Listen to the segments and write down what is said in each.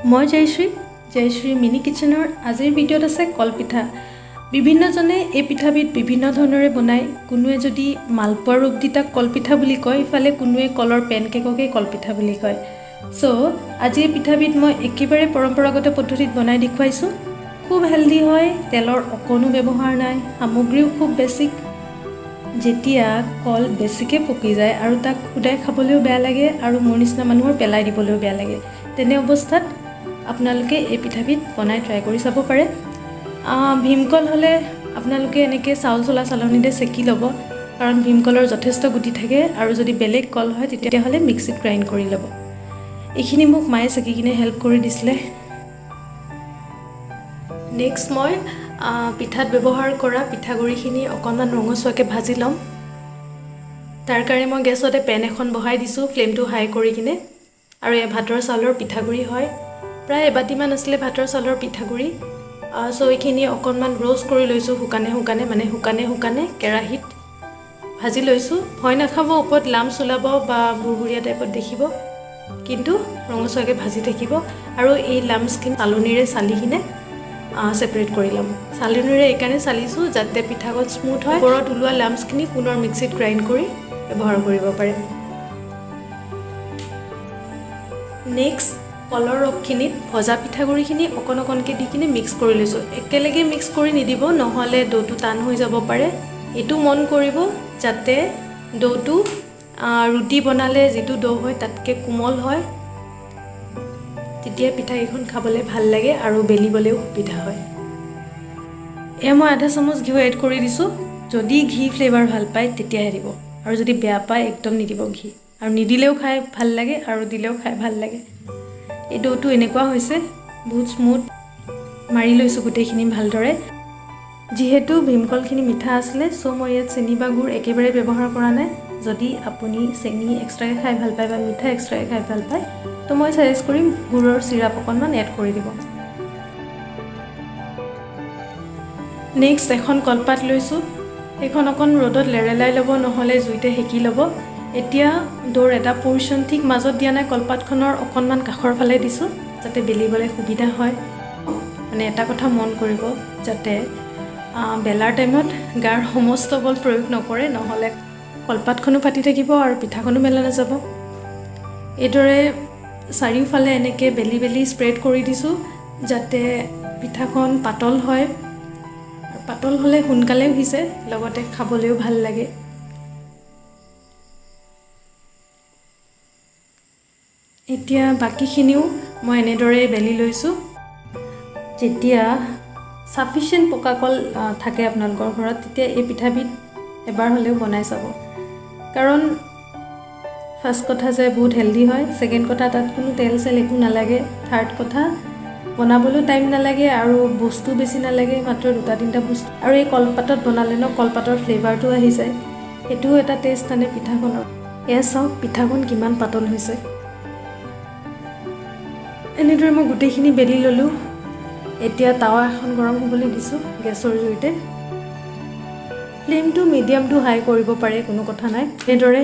মই জয়শ্ৰী মিনি কিচেনৰ আজিৰ ভিডিঅ'ত আছে কলপিঠা। বিভিন্নজনে এই পিঠাবিধ বিভিন্ন ধৰণেৰে বনায়। কোনোৱে যদি মালপোৱাৰ ৰূপ দি তাক কলপিঠা বুলি কয়, ইফালে কোনোৱে কলৰ পেনকেককে কলপিঠা বুলি কয়। সো আজি এই পিঠাবিধ মই একেবাৰে পৰম্পৰাগত পদ্ধতিত বনাই দেখুৱাইছোঁ। খুব হেল্ডি হয়, তেলৰ অকণো ব্যৱহাৰ নাই, সামগ্ৰীও খুব বেছিক। যেতিয়া কল বেছিকৈ পকি যায় আৰু তাক খুদাই খাবলৈও বেয়া লাগে আৰু মোৰ নিচিনা মানুহৰ পেলাই দিবলৈও বেয়া লাগে, তেনে অৱস্থাত আপোনালোকে এই পিঠাবিধ বনাই ট্ৰাই কৰি চাব পাৰে। ভীমকল হ'লে আপোনালোকে এনেকৈ চাউল চলা চালনীতে চেকি ল'ব, কাৰণ ভীমকলৰ যথেষ্ট গুটি থাকে, আৰু যদি বেলেগ কল হয় তেতিয়াহ'লে মিক্সিত গ্ৰাইণ্ড কৰি ল'ব। এইখিনি মোক মায়ে চেকি কিনে হেল্প কৰি দিছিলে। নেক্সট মই পিঠাত ব্যৱহাৰ কৰা পিঠাগুড়িখিনি অকণমান ৰঙচুৱাকৈ ভাজি ল'ম। তাৰ কাৰণে মই গেছতে পেন এখন বহাই দিছোঁ, ফ্লেমটো হাই কৰি কিনে। আৰু এই ভাতৰ চাউলৰ পিঠাগুড়ি হয়, প্ৰায় এবাটিমান আছিলে ভাতৰ চাউলৰ পিঠাগুড়ি। চ' এইখিনি অকণমান ৰ'ষ্ট কৰি লৈছোঁ, শুকানে কেৰাহীত ভাজি লৈছোঁ। ভয় নাখাব ওপৰত লাম্পছ ওলাব বা বুৰবুৰীয়া টাইপত দেখিব, কিন্তু ৰঙচুৱাকৈ ভাজি থাকিব। আৰু এই লাম্পছখিনি চালনীৰে চালি কিনে ছেপাৰেট কৰি ল'ম। চালনীৰে এইকাৰণে চালিছোঁ যাতে পিঠাখন স্মুথ হয়, ওপৰত ওলোৱা লাম্পছখিনি পুনৰ মিক্সিত গ্ৰাইণ্ড কৰি ব্যৱহাৰ কৰিব পাৰে। নেক্সট কলৰ ৰসখিনিত ভজা পিঠাগুড়িখিনি অকণকৈ দি কিনে মিক্স কৰি লৈছোঁ। একেলগে মিক্স কৰি নিদিব, নহ'লে ডোটো টান হৈ যাব পাৰে। এইটো মন কৰিব যাতে ডোটো ৰুটি বনালে যিটো ডো হয় তাতকৈ কোমল হয়, তেতিয়া পিঠাকেইখন খাবলৈ ভাল লাগে আৰু বেলিবলৈও সুবিধা হয়। এয়া মই আধা চামুচ ঘিউ এড কৰি দিছোঁ। যদি ঘি ফ্লেভাৰ ভাল পায় তেতিয়াহে দিব, আৰু যদি বেয়া পায় একদম নিদিব ঘি। আৰু নিদিলেও খাই ভাল লাগে আৰু দিলেও খাই ভাল লাগে। এই ডোটো এনেকুৱা হৈছে, বহুত স্মুথ। মাৰি লৈছোঁ গোটেইখিনি ভালদৰে। যিহেতু ভীমকলখিনি মিঠা আছিলে, চ' মই ইয়াত চেনি বা গুড় একেবাৰে ব্যৱহাৰ কৰা নাই। যদি আপুনি চেনি এক্সট্ৰাকৈ খাই ভাল পায় বা মিঠা এক্সট্ৰাকৈ খাই ভাল পায়, তো মই ছাজেষ্ট কৰিম গুড়ৰ চিৰাপ অকণমান এড কৰি দিব। নেক্সট এখন কলপাত লৈছোঁ, সেইখন অকণ ৰ'দত লেৰেলাই ল'ব, নহ'লে জুইতে সেকি ল'ব। এতিয়া ডোৰ এটা পৰ্চন ঠিক মাজত দিয়া নাই, কলপাতখনৰ অকণমান কাষৰ ফালে দিছোঁ যাতে বেলিবলৈ সুবিধা হয়। মানে এটা কথা মন কৰিব, যাতে বেলাৰ টাইমত গাৰ সমস্ত বল প্ৰয়োগ নকৰে, নহ'লে কলপাতখনো ফাটি থাকিব আৰু পিঠাখনো মেলা নাযাব। এইদৰে চাৰিওফালে এনেকৈ বেলি স্প্ৰেড কৰি দিছোঁ যাতে পিঠাখন পাতল হয়। আৰু পাতল হ'লে সোনকালেও সিজে, লগতে খাবলৈও ভাল লাগে। এতিয়া বাকীখিনিও মই এনেদৰে বেলি লৈছোঁ। যেতিয়া ছাফিচিয়েণ্ট পকা কল থাকে আপোনালোকৰ ঘৰত, তেতিয়া এই পিঠাবিধ এবাৰ হ'লেও বনাই চাব। কাৰণ ফাৰ্ষ্ট কথা যে বহুত হেল্ডি হয়, ছেকেণ্ড কথা তাত কোনো তেল চেল একো নালাগে, থাৰ্ড কথা বনাবলৈও টাইম নালাগে আৰু বস্তু বেছি নালাগে, মাত্ৰ 2-3টা বস্তু। আৰু এই কলপাতত বনালে কলপাতৰ ফ্লেভাৰটো আহি যায়, সেইটোও এটা টেষ্ট আনে পিঠাখনৰ। এয়া চাওক পিঠাখন কিমান পাতল হৈছে। এনেদৰে মই গোটেইখিনি বেলি ল'লোঁ। এতিয়া টাৱা এখন গৰম হ'বলৈ দিছোঁ গেছৰ জুইতে। ফ্লেমটো মিডিয়াম টু হাই কৰিব পাৰে, কোনো কথা নাই। এনেদৰে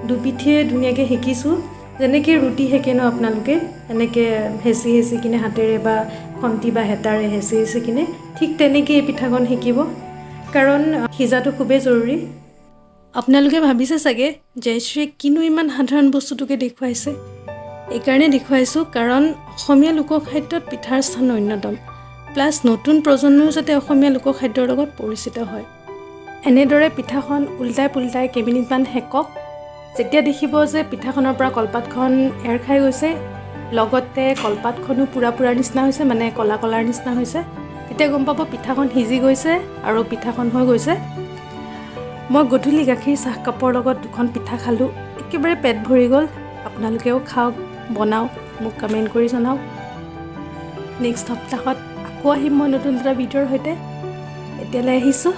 দুপিঠিয়ে ধুনীয়াকৈ সেকিছোঁ, যেনেকৈ ৰুটি সেকে ন আপোনালোকে, এনেকৈ হেঁচি কিনে হাতেৰে বা খন্তি বা হেতাৰে হেঁচি কিনে, ঠিক তেনেকৈ এই পিঠাখন সেকিব, কাৰণ সিজাটো খুবেই জৰুৰী। আপোনালোকে ভাবিছে চাগে জয়শ্ৰীয়ে কিনো ইমান সাধাৰণ বস্তুটোকে দেখুৱাইছে। এইকাৰণে দেখুৱাইছোঁ কাৰণ অসমীয়া লোকখাদ্যত পিঠাৰ স্থান অন্যতম, প্লাছ নতুন প্ৰজন্মও যাতে অসমীয়া লোকখাদ্যৰ লগত পৰিচিত হয়। এনেদৰে পিঠাখন উল্টাই পুল্টাই কেইমিনিটমান সেকক। যেতিয়া দেখিব যে পিঠাখনৰ পৰা কলপাতখন এৰ খাই গৈছে, লগতে কলপাতখনো পুৰাৰ নিচিনা হৈছে, মানে কলাৰ নিচিনা হৈছে, তেতিয়া গম পাব পিঠাখন সিজি গৈছে আৰু পিঠাখন হৈ গৈছে। মই গধূলি গাখীৰ চাহকাপৰ লগত 2খন পিঠা খালোঁ, একেবাৰে পেট ভৰি গ'ল। আপোনালোকেও খাওক, বনাওক, মোক কমেণ্ট কৰি জনাওক। নেক্সট সপ্তাহত আকৌ আহিম মই নতুন এটা ভিডিঅ'ৰ সৈতে। এতিয়ালৈ আহিছোঁ।